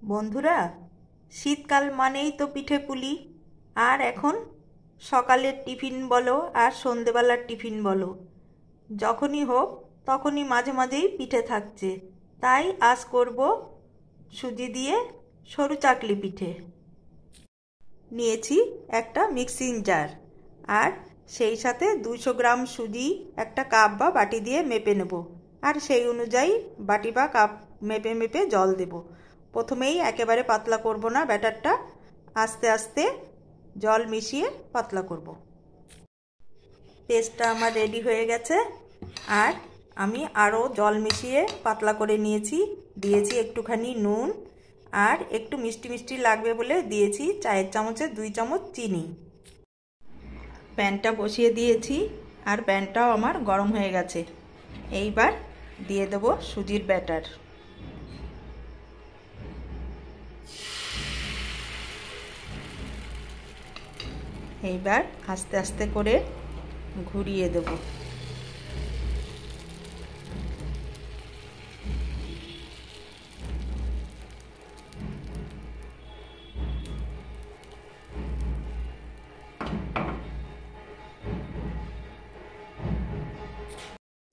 বন্ধুরা, শীতকাল মানেই তো পিঠে পুলি। আর এখন সকালের টিফিন বলো আর সন্ধেবেলার টিফিন বলো, যখনই হোক তখনই মাঝে মাঝেই পিঠে থাকছে। তাই আজ করব সুজি দিয়ে সরু চাকলি পিঠে। নিয়েছি একটা মিক্সিং জার, আর সেই সাথে 200 গ্রাম সুজি একটা কাপ বা বাটি দিয়ে মেপে নেব। আর সেই অনুযায়ী বাটি বা কাপ মেপে মেপে জল দেব। প্রথমেই একেবারে পাতলা করব না ব্যাটারটা, আস্তে আস্তে জল মিশিয়ে পাতলা করব। পেস্টটা আমার রেডি হয়ে গেছে, আর আমি আরও জল মিশিয়ে পাতলা করে নিয়েছি। দিয়েছি একটুখানি নুন, আর একটু মিষ্টি মিষ্টি লাগবে বলে দিয়েছি চায়ের চামচে 2 চামচ চিনি। প্যানটা বসিয়ে দিয়েছি, আর প্যানটাও আমার গরম হয়ে গেছে। এইবার দিয়ে দেব সুজির ব্যাটার। এইবার আস্তে আস্তে করে ঘুরিয়ে দেব।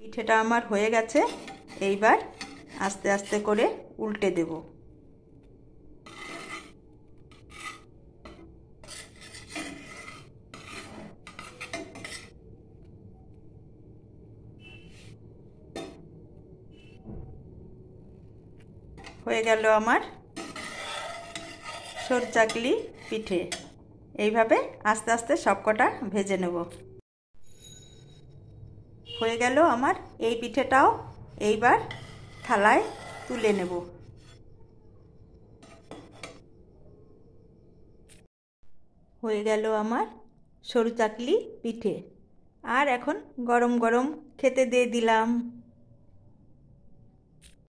পিঠেটা আমার হয়ে গেছে। এইবার আস্তে আস্তে করে উল্টে দেব। হয়ে গেল আমার সরু চাকলি পিঠে। এইভাবে আস্তে আস্তে সবকটা ভেজে নেব। হয়ে গেল আমার এই পিঠেটাও। এইবার থালায় তুলে নেব। হয়ে গেল আমার সরু চাকলি পিঠে। আর এখন গরম গরম খেতে দিয়ে দিলাম।